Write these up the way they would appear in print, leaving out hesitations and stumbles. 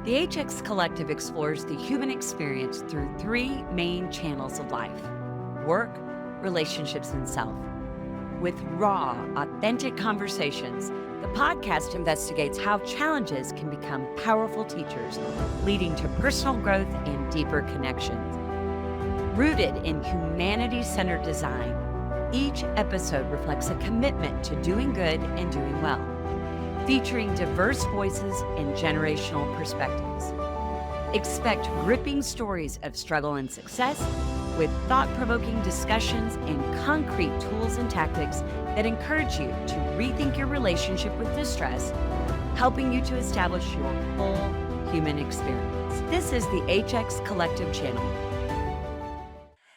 The HX Collective explores the human experience through three main channels of life: work, relationships, and self. With raw, authentic conversations, the podcast investigates how challenges can become powerful teachers, leading to personal growth and deeper connections. Rooted in humanity-centered design, each episode reflects a commitment to doing good and doing well, featuring diverse voices and generational perspectives. Expect gripping stories of struggle and success, with thought-provoking discussions and concrete tools and tactics that encourage you to rethink your relationship with distress, helping you to establish your full human experience. This is the HX Collective channel.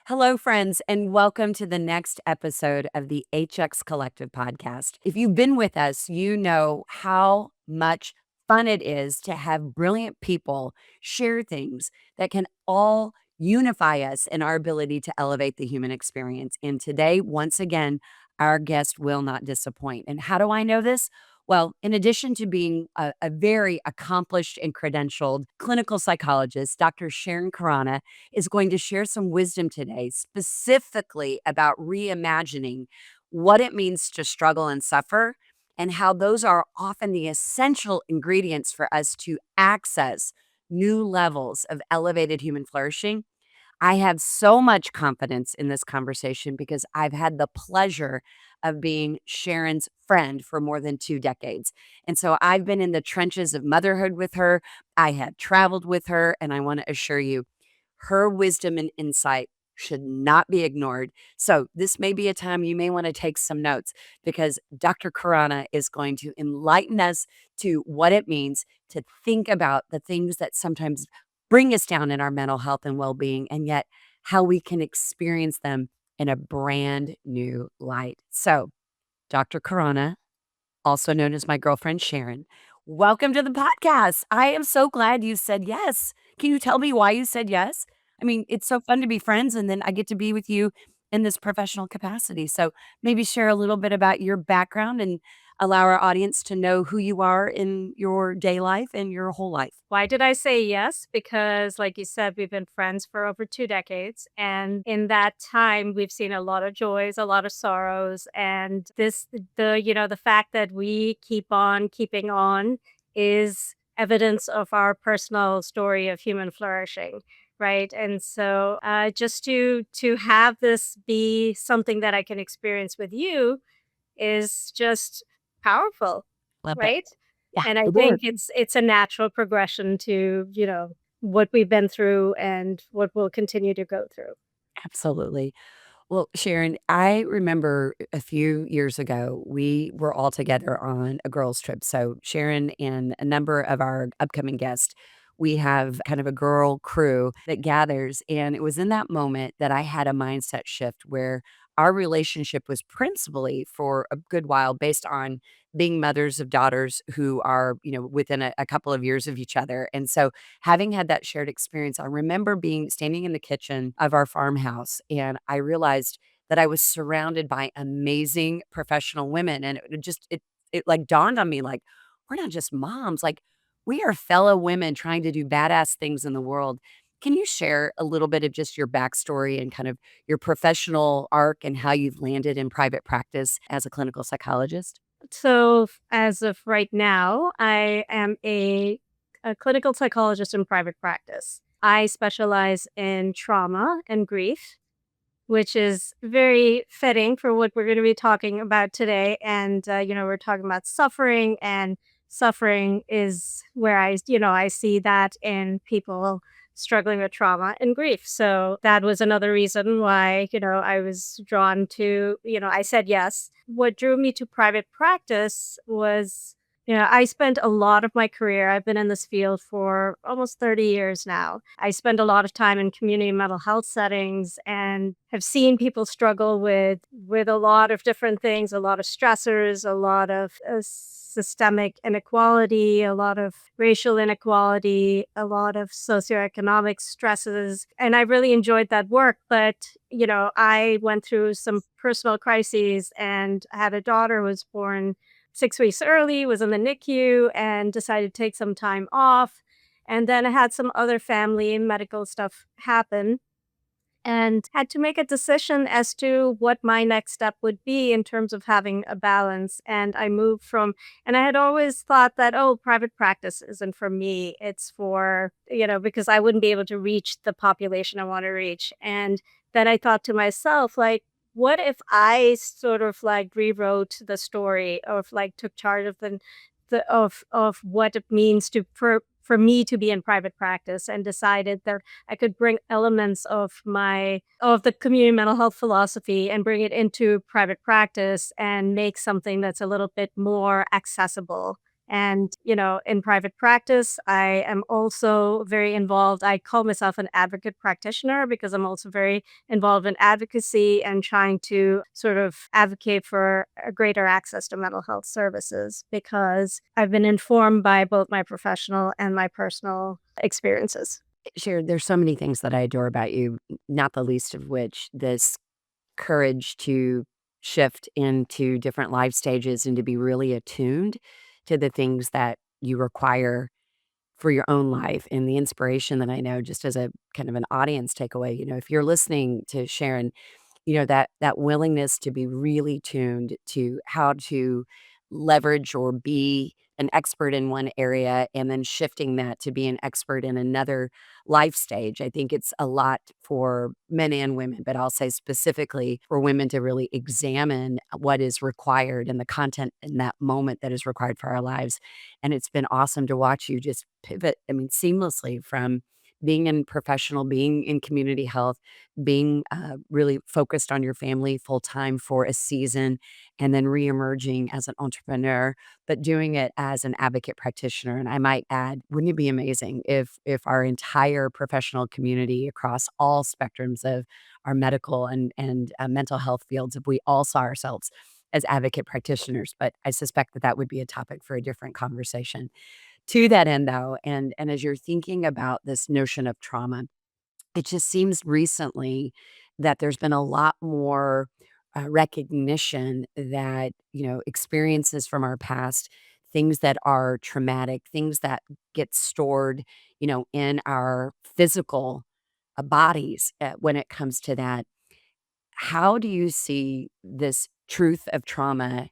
Hello, friends, and welcome to the next episode of the HX Collective podcast. If you've been with us, you know how much fun it is to have brilliant people share things that can all unify us in our ability to elevate the human experience. And today, once again, our guest will not disappoint. And how do I know this? Well, in addition to being a very accomplished and credentialed clinical psychologist, Dr. Sharon Khurana is going to share some wisdom today, specifically about reimagining what it means to struggle and suffer, and how those are often the essential ingredients for us to access new levels of elevated human flourishing. I have so much confidence in this conversation because I've had the pleasure of being Sharon's friend for more than 2 decades. And so I've been in the trenches of motherhood with her. I have traveled with her, and I want to assure you, her wisdom and insight should not be ignored. So this may be a time you may want to take some notes, because Dr. Khurana is going to enlighten us to what it means to think about the things that sometimes bring us down in our mental health and well-being, and yet how we can experience them in a brand new light. So, Dr. Khurana, also known as my girlfriend Sharon, welcome to the podcast. I am so glad you said yes. Can you tell me why you said yes? I mean, it's so fun to be friends, and then I get to be with you in this professional capacity. So maybe share a little bit about your background and allow our audience to know who you are in your day life and your whole life. Why did I say yes? Because, like you said, we've been friends for over 2 decades. And in that time, we've seen a lot of joys, a lot of sorrows. And the fact that we keep on keeping on is evidence of our personal story of human flourishing. Right. And so just to have this be something that I can experience with you is just powerful. Love it. Right? Yeah, And I the Lord. think it's a natural progression to, what we've been through and what we'll continue to go through. Absolutely. Well, Sharon, I remember a few years ago, we were all together on a girls' trip. So, Sharon and a number of our upcoming guests, we have kind of a girl crew that gathers. And it was in that moment that I had a mindset shift where our relationship was principally for a good while based on being mothers of daughters who are, within a couple of years of each other. And so, having had that shared experience, I remember being standing in the kitchen of our farmhouse, and I realized that I was surrounded by amazing professional women, and it like dawned on me, like, we're not just moms, like, we are fellow women trying to do badass things in the world. Can you share a little bit of just your backstory and kind of your professional arc and how you've landed in private practice as a clinical psychologist? So as of right now, I am a clinical psychologist in private practice. I specialize in trauma and grief, which is very fitting for what we're going to be talking about today. And, we're talking about suffering, and suffering is where I see that in people struggling with trauma and grief. So that was another reason why, I was drawn to, I said yes. What drew me to private practice was, I spent a lot of my career, I've been in this field for almost 30 years now. I spend a lot of time in community mental health settings and have seen people struggle with a lot of different things, a lot of stressors, a lot of systemic inequality, a lot of racial inequality, a lot of socioeconomic stresses. And I really enjoyed that work. But, I went through some personal crises and had a daughter who was born 6 weeks early, was in the NICU, and decided to take some time off. And then I had some other family and medical stuff happen and had to make a decision as to what my next step would be in terms of having a balance. And I moved from, and I had always thought that, oh, private practice isn't for me. It's for, because I wouldn't be able to reach the population I want to reach. And then I thought to myself, like, what if I sort of like rewrote the story of like took charge of of what it means for me to be in private practice and decided that I could bring elements of the community mental health philosophy and bring it into private practice and make something that's a little bit more accessible. And, in private practice, I am also very involved. I call myself an advocate practitioner because I'm also very involved in advocacy and trying to sort of advocate for a greater access to mental health services because I've been informed by both my professional and my personal experiences. Sharon, there's so many things that I adore about you, not the least of which this courage to shift into different life stages and to be really attuned to the things that you require for your own life and the inspiration that I know just as a kind of an audience takeaway. If you're listening to Sharon, that willingness to be really tuned to how to leverage or be an expert in one area and then shifting that to be an expert in another life stage. I think it's a lot for men and women, but I'll say specifically for women to really examine what is required and the content in that moment that is required for our lives. And it's been awesome to watch you just pivot, I mean, seamlessly from being in professional, being in community health, being really focused on your family full time for a season, and then reemerging as an entrepreneur, but doing it as an advocate practitioner. And I might add, wouldn't it be amazing if our entire professional community across all spectrums of our medical and mental health fields, if we all saw ourselves as advocate practitioners? But I suspect that that would be a topic for a different conversation. To that end, though, and as you're thinking about this notion of trauma, it just seems recently that there's been a lot more recognition that, experiences from our past, things that are traumatic, things that get stored, in our physical bodies when it comes to that. How do you see this truth of trauma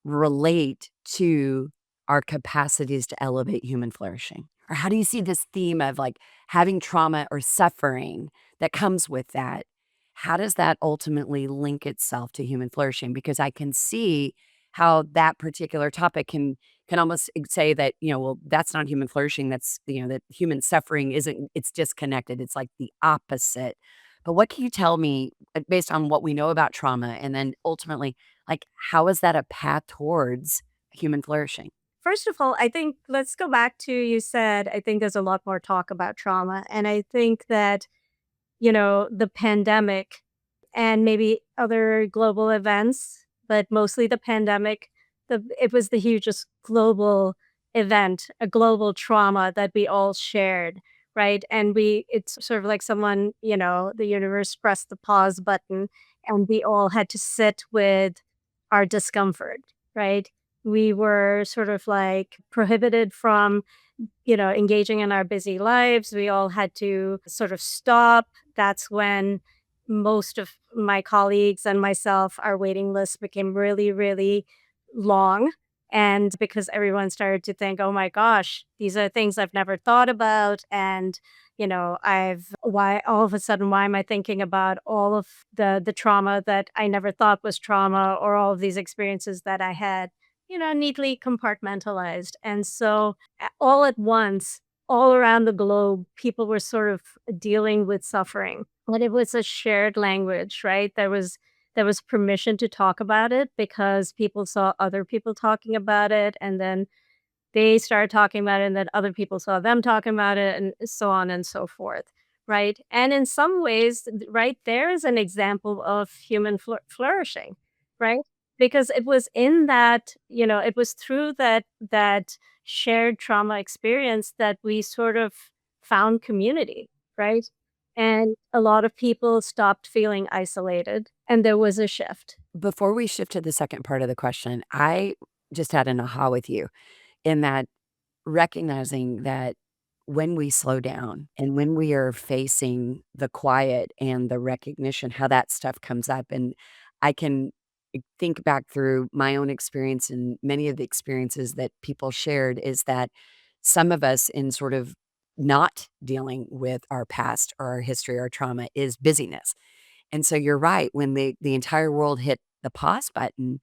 relate to our capacities to elevate human flourishing? Or how do you see this theme of like having trauma or suffering that comes with that? How does that ultimately link itself to human flourishing? Because I can see how that particular topic can almost say that, well, that's not human flourishing. That's, that human suffering isn't, it's disconnected. It's like the opposite. But what can you tell me based on what we know about trauma and then ultimately like, how is that a path towards human flourishing? First of all, I think let's go back to you said, I think there's a lot more talk about trauma. And I think that, the pandemic and maybe other global events, but mostly the pandemic, it was the hugest global event, a global trauma that we all shared, right? And it's sort of like someone, the universe pressed the pause button and we all had to sit with our discomfort, right? We were sort of like prohibited from engaging in our busy lives. We all had to sort of stop. That's when most of my colleagues and myself, our waiting list became really, really long. And because everyone started to think, oh my gosh, these are things I've never thought about. And, why all of a sudden, why am I thinking about all of the trauma that I never thought was trauma or all of these experiences that I had, neatly compartmentalized. And so all at once, all around the globe, people were sort of dealing with suffering. But it was a shared language, right? There was permission to talk about it because people saw other people talking about it, and then they started talking about it, and then other people saw them talking about it, and so on and so forth, right? And in some ways, right, there is an example of human flourishing, right? Because it was in that, it was through that shared trauma experience that we sort of found community, right? And a lot of people stopped feeling isolated, and there was a shift. Before we shift to the second part of the question, I just had an aha with you in that recognizing that when we slow down and when we are facing the quiet and the recognition, how that stuff comes up. And I can think back through my own experience and many of the experiences that people shared is that some of us in sort of not dealing with our past or our history or trauma is busyness. And so you're right, when the entire world hit the pause button,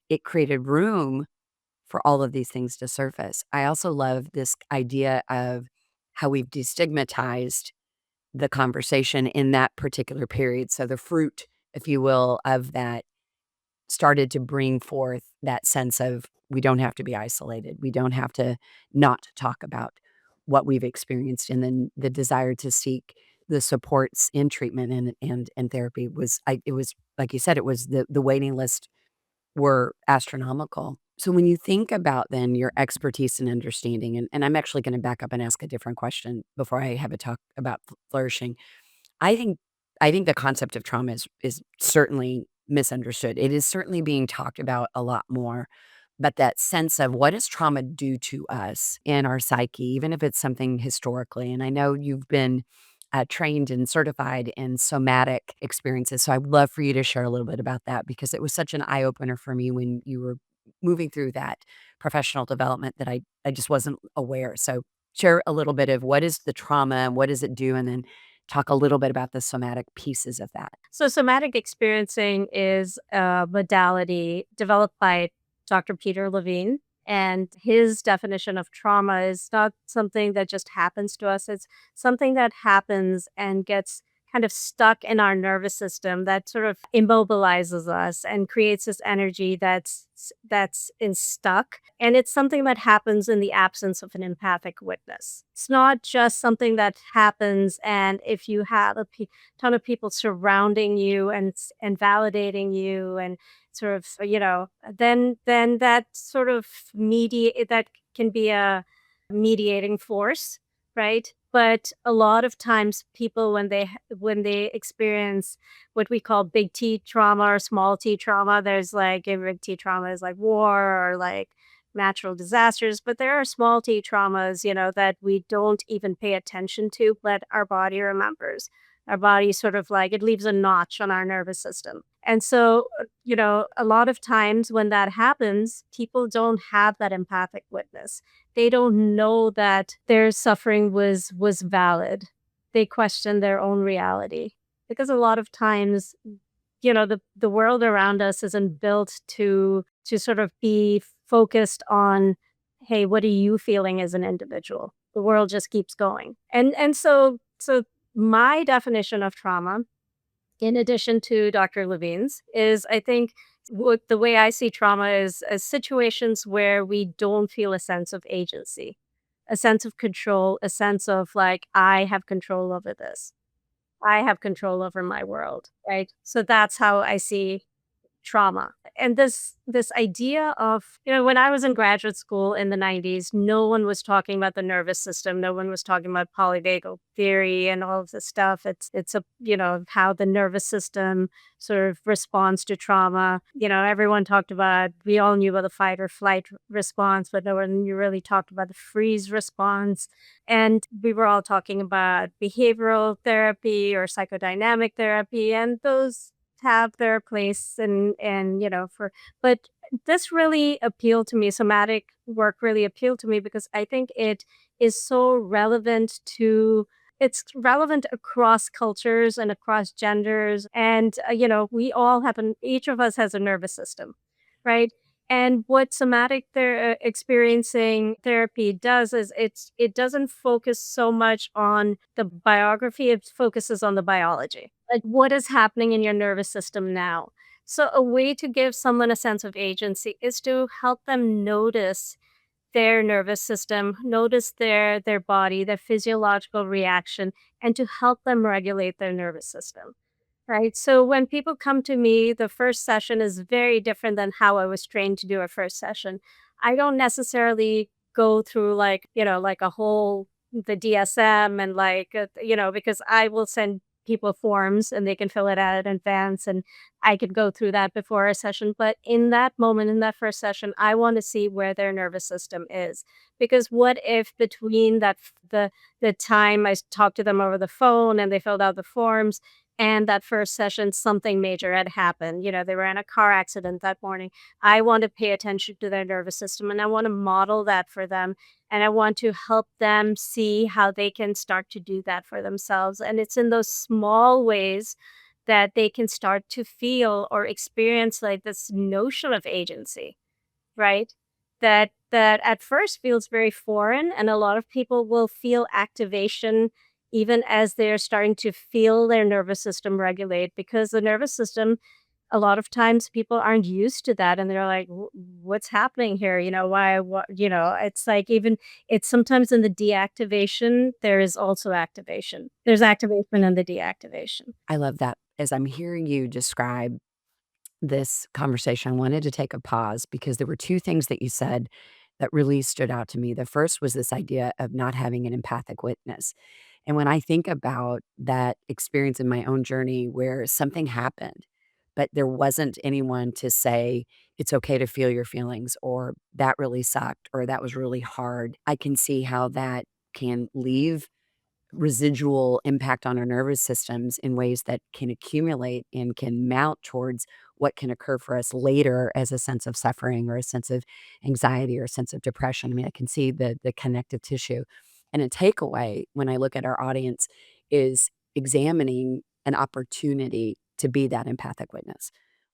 it created room for all of these things to surface. I also love this idea of how we've destigmatized the conversation in that particular period. So the fruit, if you will, of that started to bring forth that sense of we don't have to be isolated. We don't have to not talk about what we've experienced. And then the desire to seek the supports in treatment and therapy was it was like you said, it was the waiting list were astronomical. So when you think about then your expertise and understanding, and I'm actually going to back up and ask a different question before I have a talk about flourishing. I think I think the concept of trauma is certainly misunderstood. It is certainly being talked about a lot more, but that sense of what does trauma do to us in our psyche, even if it's something historically. And I know you've been trained and certified in somatic experiences, so I'd love for you to share a little bit about that because it was such an eye opener for me when you were moving through that professional development that I just wasn't aware. So share a little bit of what is the trauma and what does it do, and then talk a little bit about the somatic pieces of that. So, somatic experiencing is a modality developed by Dr. Peter Levine. And his definition of trauma is not something that just happens to us, it's something that happens and gets kind of stuck in our nervous system that sort of immobilizes us and creates this energy that's in stuck, and it's something that happens in the absence of an empathic witness. It's not just something that happens and if you have ton of people surrounding you and validating you and sort of, then that sort of mediate that can be a mediating force, right? But a lot of times people when they experience what we call big T trauma or small T trauma, there's like a big T trauma is like war or like natural disasters, but there are small T traumas, that we don't even pay attention to, but our body remembers. Our body sort of like it leaves a notch on our nervous system. And so, a lot of times when that happens, people don't have that empathic witness. They don't know that their suffering was valid. They question their own reality. Because a lot of times, the world around us isn't built to sort of be focused on, hey, what are you feeling as an individual? The world just keeps going. And so my definition of trauma, in addition to Dr. Levine's, is I think what the way I see trauma is as situations where we don't feel a sense of agency, a sense of control, a sense of like, I have control over this. I have control over my world, right? So that's how I see trauma. And this idea of, when I was in graduate school in the 90s, no one was talking about the nervous system. No one was talking about polyvagal theory and all of this stuff. It's a, how the nervous system sort of responds to trauma. Everyone talked about, we all knew about the fight or flight response, but no one really talked about the freeze response. And we were all talking about behavioral therapy or psychodynamic therapy, and those have their place and for but this really appealed to me. Somatic work really appealed to me because I think it is so relevant to it's relevant across cultures and across genders, and we all have each of us has a nervous system, right? And what somatic experiencing therapy does is it doesn't focus so much on the biography, it focuses on the biology. Like, what is happening in your nervous system now? So a way to give someone a sense of agency is to help them notice their nervous system, notice their body, their physiological reaction, and to help them regulate their nervous system. Right. So when people come to me, the first session is very different than how I was trained to do a first session. I don't necessarily go through like, like a whole the DSM and like, because I will send people forms and they can fill it out in advance, and I could go through that before a session. But in that moment, in that first session, I want to see where their nervous system is. Because what if between the time I talked to them over the phone and they filled out the forms and that first session, something major had happened. They were in a car accident that morning. I want to pay attention to their nervous system and I want to model that for them. And I want to help them see how they can start to do that for themselves. And it's in those small ways that they can start to feel or experience like this notion of agency, right? That at first feels very foreign, and a lot of people will feel activation even as they're starting to feel their nervous system regulate, because the nervous system, a lot of times people aren't used to that and they're like, What's happening here? Why, what, it's like even it's sometimes in the deactivation, there is also activation. There's activation and the deactivation. I love that. As I'm hearing you describe this conversation, I wanted to take a pause because there were two things that you said that really stood out to me. The first was this idea of not having an empathic witness. And when I think about that experience in my own journey where something happened, but there wasn't anyone to say, it's okay to feel your feelings, or that really sucked, or that was really hard, I can see how that can leave residual impact on our nervous systems in ways that can accumulate and can mount towards what can occur for us later as a sense of suffering or a sense of anxiety or a sense of depression. I mean, I can see the connective tissue. And a takeaway when I look at our audience is examining an opportunity to be that empathic witness.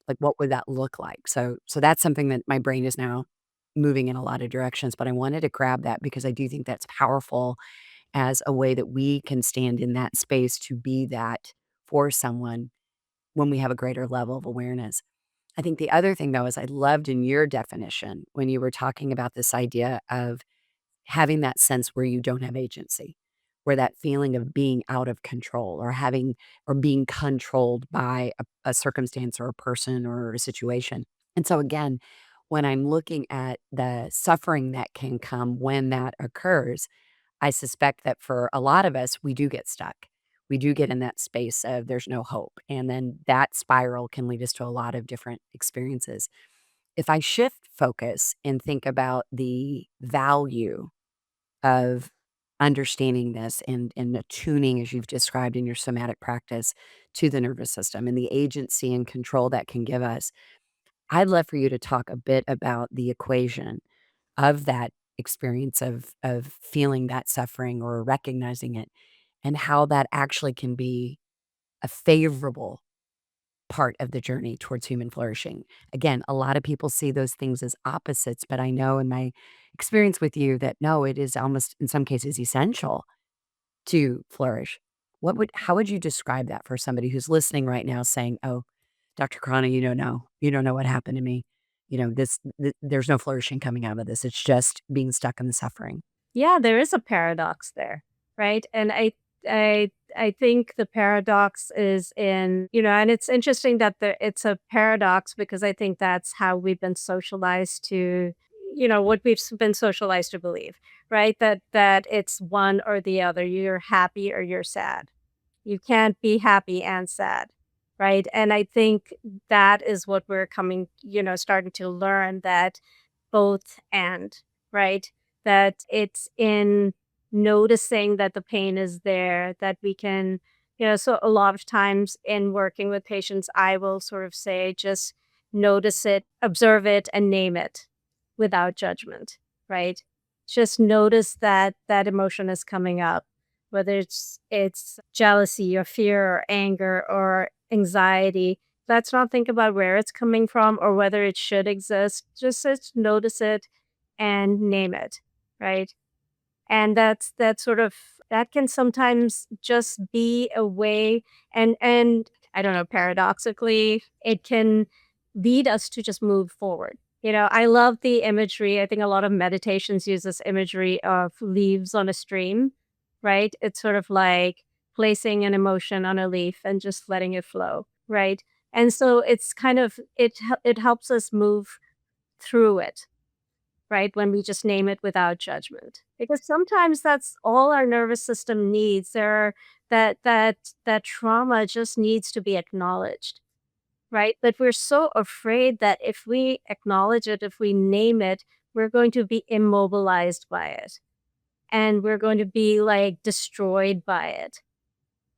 Like, what would that look like? So that's something that my brain is now moving in a lot of directions, but I wanted to grab that because I do think that's powerful as a way that we can stand in that space to be that for someone when we have a greater level of awareness. I think the other thing, though, is I loved in your definition when you were talking about this idea of having that sense where you don't have agency, where that feeling of being out of control or having or being controlled by a circumstance or a person or a situation. And so, again, when I'm looking at the suffering that can come when that occurs, I suspect that for a lot of us, we do get stuck. We do get in that space of there's no hope. And then that spiral can lead us to a lot of different experiences. If I shift focus and think about the value of understanding this and attuning, as you've described in your somatic practice, to the nervous system and the agency and control that can give us, I'd love for you to talk a bit about the equation of that experience of feeling that suffering or recognizing it, and how that actually can be a favorable part of the journey towards human flourishing. Again, a lot of people see those things as opposites, but I know in my experience with you that no, it is almost in some cases essential to flourish. How would you describe that for somebody who's listening right now saying, "Oh, Dr. Khurana, you don't know. You don't know what happened to me. There's no flourishing coming out of this. It's just being stuck in the suffering." Yeah, there is a paradox there, right? And I think the paradox is in, and it's interesting that it's a paradox because I think that's how we've been socialized to, what we've been socialized to believe, right? That it's one or the other. You're happy or you're sad. You can't be happy and sad, right? And I think that is what we're starting to learn, that both and, right? That it's in noticing that the pain is there that we can, so a lot of times in working with patients, I will sort of say, just notice it, observe it, and name it without judgment, right? Just notice that that emotion is coming up, whether it's jealousy or fear or anger or anxiety. Let's not think about where it's coming from or whether it should exist. Just notice it and name it, right? And that's sort of, that can sometimes just be a way, and I don't know, paradoxically, it can lead us to just move forward. I love the imagery. I think a lot of meditations use this imagery of leaves on a stream, right? It's sort of like placing an emotion on a leaf and just letting it flow, right? And so it's kind of it helps us move through it, right? When we just name it without judgment. Because sometimes that's all our nervous system needs. That trauma just needs to be acknowledged, right? But we're so afraid that if we acknowledge it, if we name it, we're going to be immobilized by it and we're going to be like destroyed by it.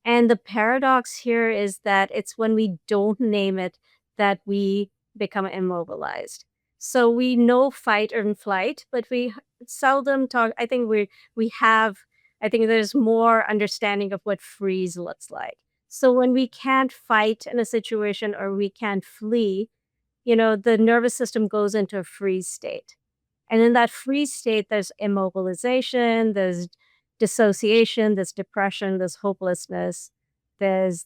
And the paradox here is that it's when we don't name it that we become immobilized. So we know fight and flight, but we seldom talk. We have, I think there's more understanding of what freeze looks like. So when we can't fight in a situation or we can't flee, the nervous system goes into a freeze state. And in that freeze state, there's immobilization, there's dissociation, there's depression, there's hopelessness, there's,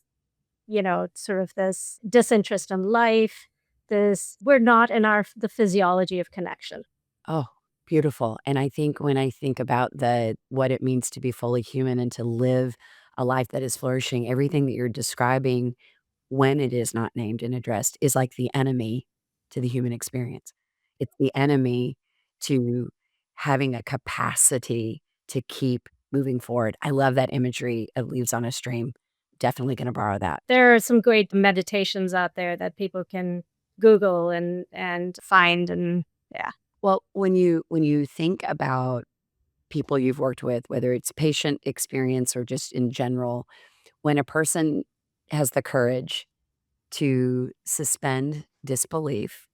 sort of this disinterest in life. We're not in the physiology of connection. Oh, beautiful. And I think when I think about what it means to be fully human and to live a life that is flourishing, everything that you're describing when it is not named and addressed is like the enemy to the human experience. It's the enemy to having a capacity to keep moving forward. I love that imagery of leaves on a stream. Definitely gonna borrow that. There are some great meditations out there that people can Google and find, and yeah. Well, when you think about people you've worked with, whether it's patient experience or just in general, when a person has the courage to suspend disbelief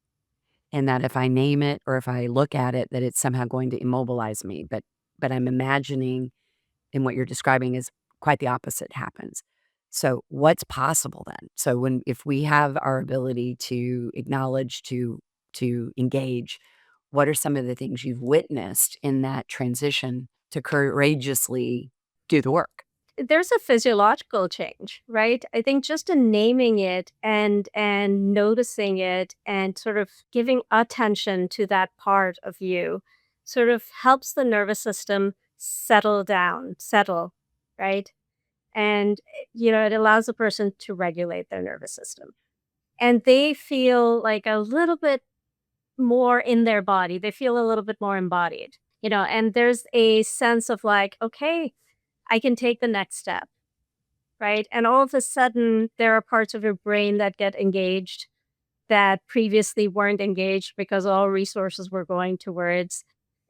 and that if I name it or if I look at it, that it's somehow going to immobilize me. But I'm imagining in what you're describing is quite the opposite happens. So what's possible then? So if we have our ability to acknowledge, to engage, what are some of the things you've witnessed in that transition to courageously do the work? There's a physiological change, right? I think just in naming it and noticing it and sort of giving attention to that part of you sort of helps the nervous system settle, right? And it allows a person to regulate their nervous system. And they feel like a little bit more in their body. They feel a little bit more embodied, and there's a sense of like, okay, I can take the next step, right? And all of a sudden, there are parts of your brain that get engaged that previously weren't engaged because all resources were going towards,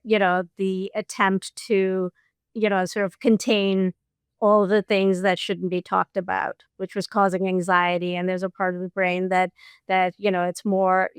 the attempt to, sort of contain all the things that shouldn't be talked about, which was causing anxiety. And there's a part of the brain that it's more,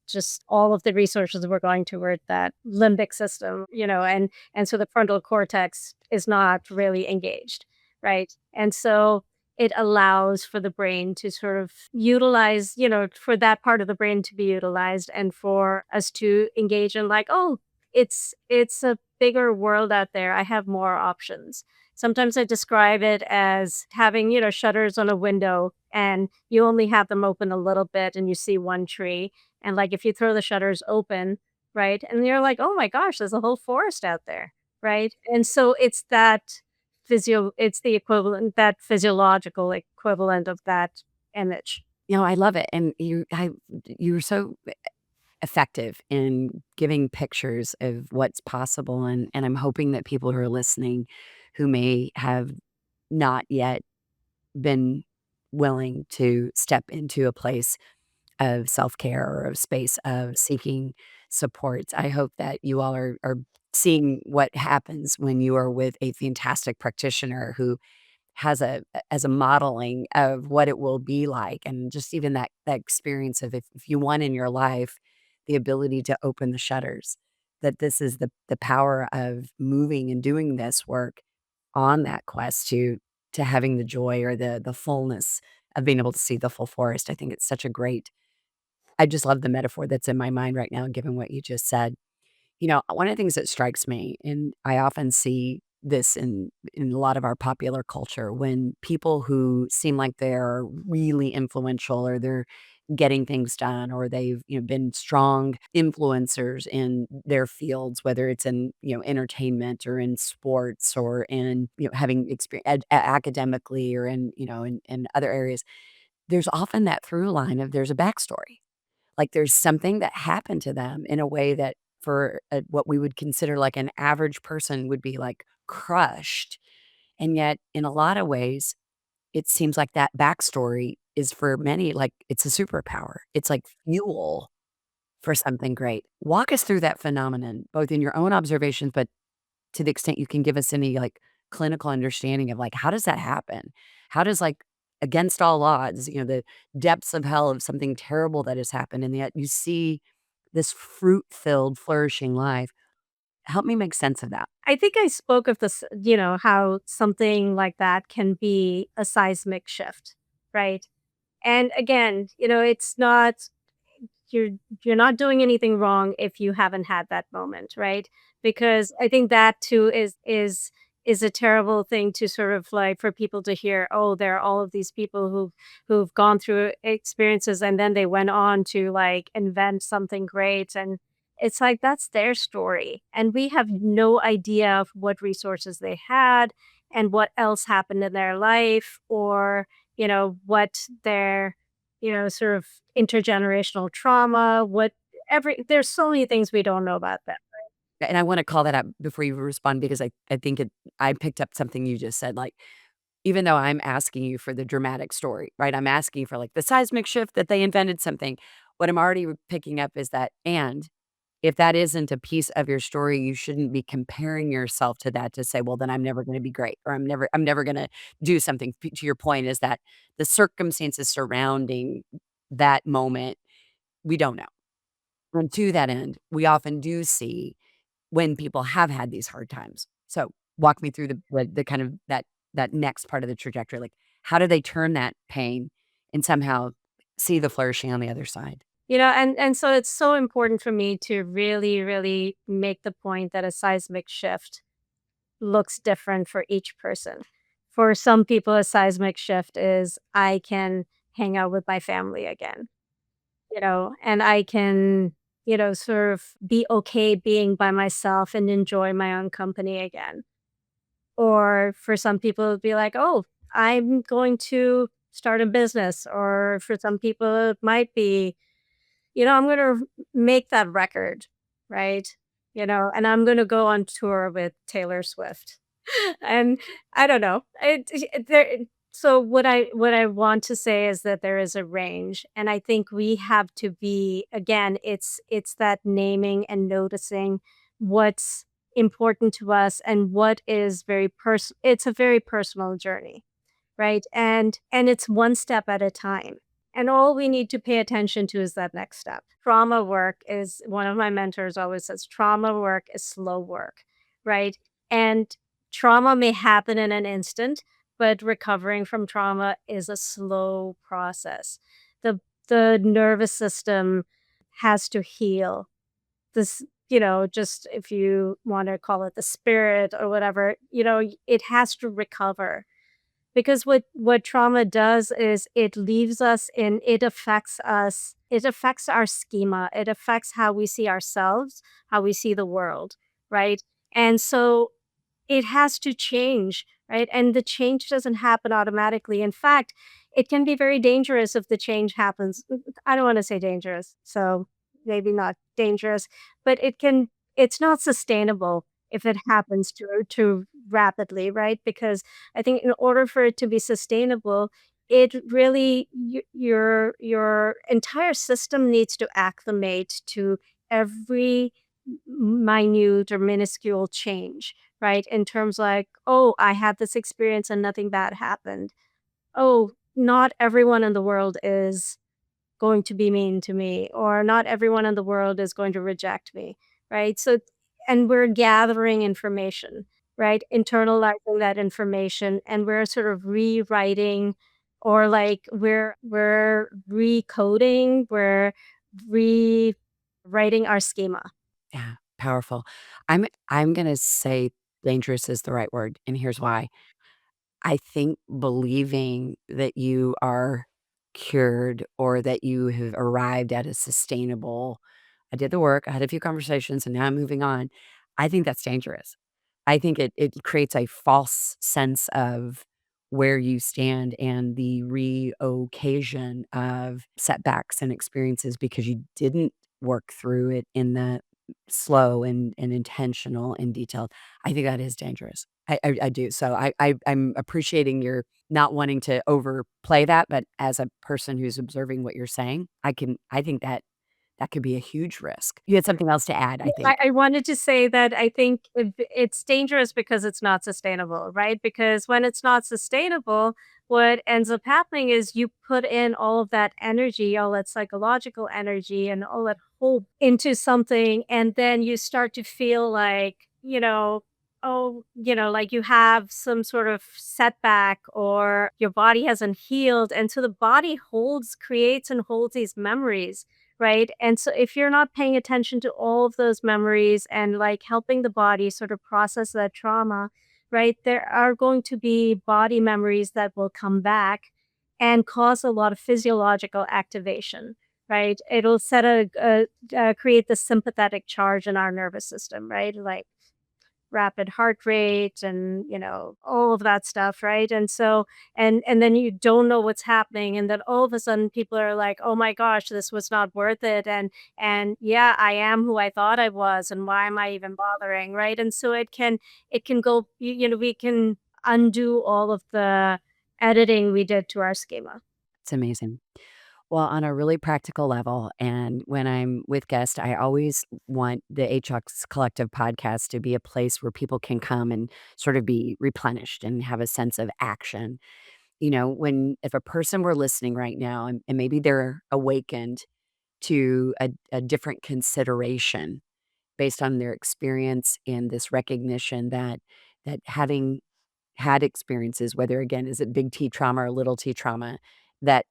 just all of the resources were going toward that limbic system, and so the frontal cortex is not really engaged, right? And so it allows for the brain to sort of utilize, for that part of the brain to be utilized and for us to engage in like, oh, it's a bigger world out there. I have more options. Sometimes I describe it as having, shutters on a window and you only have them open a little bit and you see one tree. And like if you throw the shutters open, right? And you're like, oh my gosh, there's a whole forest out there. Right. And so it's the equivalent, that physiological equivalent of that image. I love it. And you're so effective in giving pictures of what's possible. And I'm hoping that people who are listening who may have not yet been willing to step into a place of self-care or of space of seeking supports. I hope that you all are seeing what happens when you are with a fantastic practitioner who has as a modeling of what it will be like, and just even that experience of if you want in your life the ability to open the shutters, that this is the power of moving and doing this work on that quest to having the joy or the fullness of being able to see the full forest. I think it's such a great I just love the metaphor that's in my mind right now, given what you just said. One of the things that strikes me, and I often see this in a lot of our popular culture, when people who seem like they're really influential or they're getting things done or they've been strong influencers in their fields, whether it's in entertainment or in sports or in having experience academically or in other areas, there's often that through line of there's a backstory, like, there's something that happened to them in a way that for what we would consider like an average person would be like crushed. And yet, in a lot of ways, it seems like that backstory is for many like it's a superpower. It's like fuel for something great. Walk us through that phenomenon, both in your own observations, but to the extent you can give us any, like, clinical understanding of, like, how does that happen? How does, like, against all odds, the depths of hell of something terrible that has happened, and yet you see this fruit-filled, flourishing life. Help me make sense of that. I think I spoke of this, how something like that can be a seismic shift, right? And again, it's not you're you're not doing anything wrong if you haven't had that moment, right? Because I think that too is a terrible thing to sort of like for people to hear, oh, there are all of these people who've gone through experiences and then they went on to like invent something great. And it's like that's their story. And we have no idea of what resources they had and what else happened in their life or, what their sort of intergenerational trauma, what every there's so many things we don't know about them. And I wanna call that out before you respond because I think I picked up something you just said, like, even though I'm asking you for the dramatic story, right? I'm asking for, like, the seismic shift that they invented something. What I'm already picking up is that and if that isn't a piece of your story, you shouldn't be comparing yourself to that to say, "Well, then I'm never gonna be great," or I'm never gonna do something." To your point is that the circumstances surrounding that moment, we don't know. And to that end, we often do see when people have had these hard times. So, walk me through the kind of that next part of the trajectory, like, how do they turn that pain and somehow see the flourishing on the other side? And so it's so important for me to really, really make the point that a seismic shift looks different for each person. For some people, a seismic shift is I can hang out with my family again, and I can, sort of be okay being by myself and enjoy my own company again. Or for some people, it'd be like, "Oh, I'm going to start a business." Or for some people, it might be, "I'm gonna make that record," right? And I'm gonna go on tour with Taylor Swift. And I don't know. So what I want to say is that there is a range, and I think we have to be again, it's that naming and noticing what's important to us and what is it's a very personal journey, right? And it's one step at a time. And all we need to pay attention to is that next step. Trauma work is one of my mentors always says trauma work is slow work, right? And trauma may happen in an instant, but recovering from trauma is a slow process. The nervous system has to heal. This, just if you want to call it the spirit or whatever, it has to recover because what trauma does is it leaves us in it affects our schema, it affects how we see ourselves, how we see the world, right? And so it has to change, right? And the change doesn't happen automatically. In fact, it can be very dangerous if the change happens. I don't want to say dangerous, so maybe not dangerous, but it's not sustainable if it happens too rapidly, right? Because I think in order for it to be sustainable, it really your entire system needs to acclimate to every minute or minuscule change, right? In terms like, "Oh, I had this experience and nothing bad happened. Oh, not everyone in the world is going to be mean to me, or not everyone in the world is going to reject me," right? So and we're gathering information, right? Internalizing that information, and we're sort of rewriting or like we're recoding, we're rewriting our schema. Yeah, powerful. I'm gonna say dangerous is the right word, and here's why. I think believing that you are cured or that you have arrived at a sustainable I did the work, I had a few conversations, and now I'm moving on. I think that's dangerous. I think it creates a false sense of where you stand and the re-occasion of setbacks and experiences because you didn't work through it in the slow and intentional and detailed. I think that is dangerous. I do. So I'm appreciating your not wanting to overplay that, but as a person who's observing what you're saying, I think that that could be a huge risk. You had something else to add, I Yeah, think. I wanted to say that I think it's dangerous because it's not sustainable, right? Because when it's not sustainable, what ends up happening is you put in all of that energy, all that psychological energy, and all that hope into something. And then you start to feel like, oh, like you have some sort of setback or your body hasn't healed. And so the body creates and holds these memories, right? And so if you're not paying attention to all of those memories and like helping the body sort of process that trauma, right? There are going to be body memories that will come back and cause a lot of physiological activation, right? It'll create the sympathetic charge in our nervous system, right? Like rapid heart rate and all of that stuff, right? And so and then you don't know what's happening, and then all of a sudden people are like, oh my gosh, this was not worth it, and yeah, I am who I thought I was, and why am I even bothering, right? And so it can go, we can undo all of the editing we did to our schema. It's amazing. Well, on a really practical level, and when I'm with guests, I always want the HX Collective podcast to be a place where people can come and sort of be replenished and have a sense of action. When if a person were listening right now and maybe they're awakened to a different consideration based on their experience and this recognition that having had experiences, whether again, is it big T trauma or little T trauma, that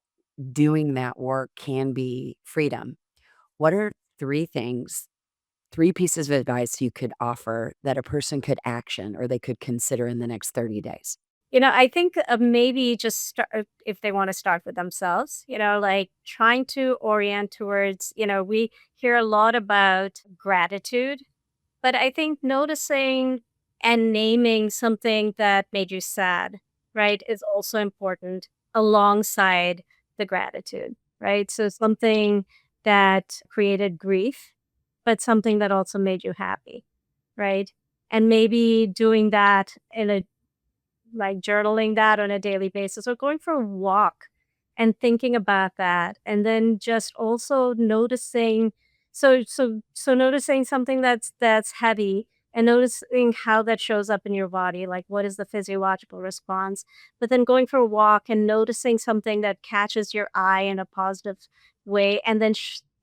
doing that work can be freedom. What are 3 things, 3 pieces of advice you could offer that a person could action or they could consider in the next 30 days? I think maybe just start if they want to start with themselves, like trying to orient towards, we hear a lot about gratitude, but I think noticing and naming something that made you sad, right, is also important alongside the gratitude, right? So something that created grief, but something that also made you happy, right? And maybe doing that in a like journaling that on a daily basis or going for a walk and thinking about that, and then just also noticing, noticing something that's heavy and noticing how that shows up in your body, like what is the physiological response, but then going for a walk and noticing something that catches your eye in a positive way, and then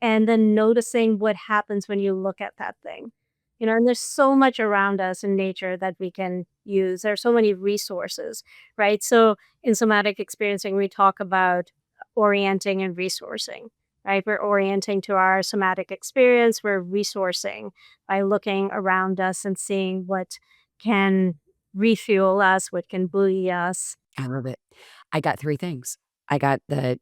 and then noticing what happens when you look at that thing. And there's so much around us in nature that we can use. There are so many resources, right? So in somatic experiencing, we talk about orienting and resourcing, right? We're orienting to our somatic experience. We're resourcing by looking around us and seeing what can refuel us, what can buoy us. I love it. I got 3 things. I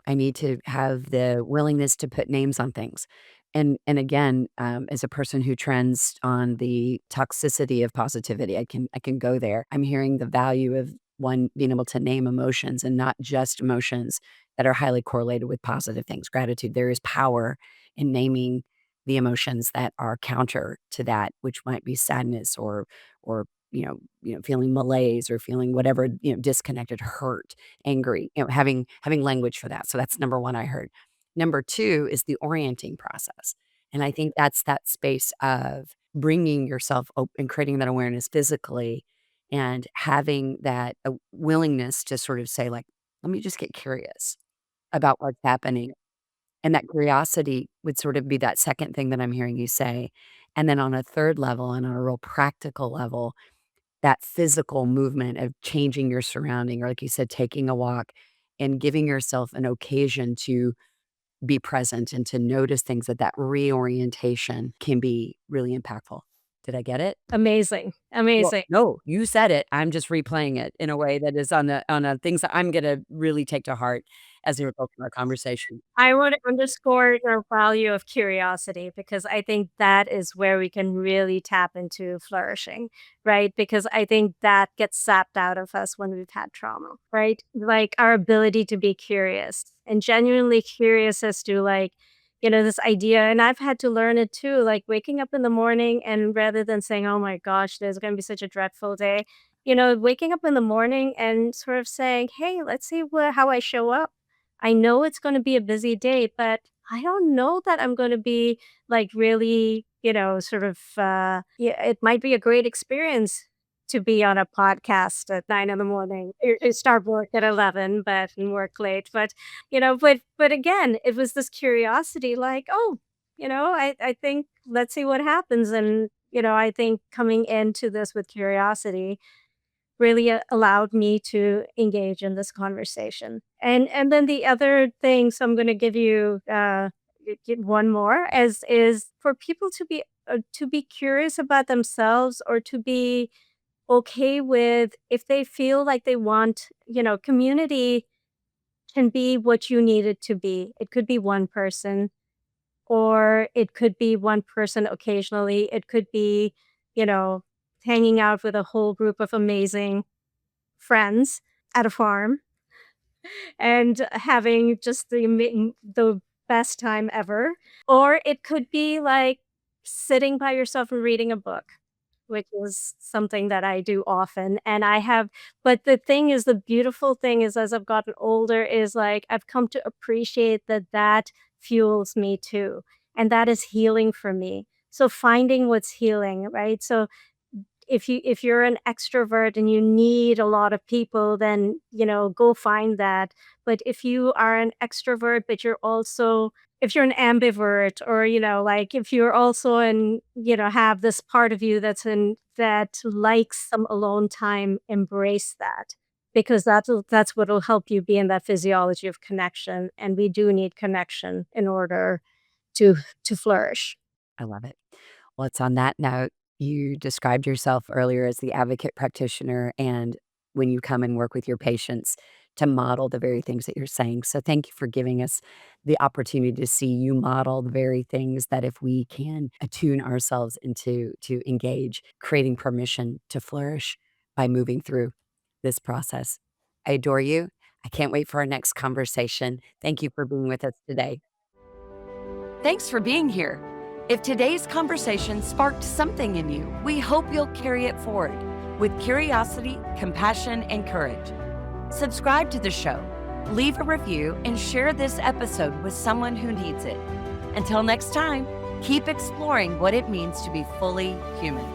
need to have the willingness to put names on things. And again, as a person who trends on the toxicity of positivity, I can go there. I'm hearing the value of one being able to name emotions and not just emotions that are highly correlated with positive things. Gratitude, there is power in naming the emotions that are counter to that, which might be sadness or feeling malaise or feeling whatever, disconnected, hurt, angry, having language for that. So that's number 1 I heard. Number 2 is the orienting process. And I think that's that space of bringing yourself and creating that awareness physically and having that willingness to sort of say, like, let me just get curious about what's happening. And that curiosity would sort of be that second thing that I'm hearing you say. And then on a third level and on a real practical level, that physical movement of changing your surrounding, or like you said, taking a walk and giving yourself an occasion to be present and to notice things, that reorientation can be really impactful. Did I get it? Amazing. Well, Amazing. no, you said it. I'm just replaying it in a way that is on a things that I'm gonna really take to heart as a result of our conversation. I want to underscore your value of curiosity because I think that is where we can really tap into flourishing, right? Because I think that gets sapped out of us when we've had trauma, right? Like our ability to be curious and genuinely curious as to like, this idea, and I've had to learn it too, like waking up in the morning and rather than saying, "Oh my gosh, there's going to be such a dreadful day," waking up in the morning and sort of saying, "Hey, let's see how I show up. I know it's going to be a busy day, but I don't know that I'm going to be like really, sort of, yeah, it might be a great experience to be on a podcast at 9 in the morning, start work at 11, but and work late. But again, it was this curiosity like, oh, I think let's see what happens. And, I think coming into this with curiosity really allowed me to engage in this conversation. And then the other thing, so I'm going to give you one more, is for people to be curious about themselves or to be okay with if they feel like they want, community can be what you need it to be. It could be one person, or it could be one person occasionally. It could be, you know, hanging out with a whole group of amazing friends at a farm and having just the best time ever. Or it could be like sitting by yourself and reading a book, which is something that I do often. And I have, but the thing is, the beautiful thing is, as I've gotten older, is like I've come to appreciate that fuels me too. And that is healing for me. So finding what's healing, right? So if you're an extrovert and you need a lot of people, then, go find that. But if you are an extrovert, but you're also if you're an ambivert, or, like if you're also have this part of you that likes some alone time, embrace that. Because that's what'll help you be in that physiology of connection. And we do need connection in order to to flourish. I love it. Well, it's on that note, you described yourself earlier as the advocate practitioner, and when you come and work with your patients to model the very things that you're saying. So, thank you for giving us the opportunity to see you model the very things that if we can attune ourselves into to engage, creating permission to flourish by moving through this process. I adore you. I can't wait for our next conversation. Thank you for being with us today. Thanks for being here. If today's conversation sparked something in you, we hope you'll carry it forward with curiosity, compassion, and courage. Subscribe to the show, leave a review, and share this episode with someone who needs it. Until next time, keep exploring what it means to be fully human.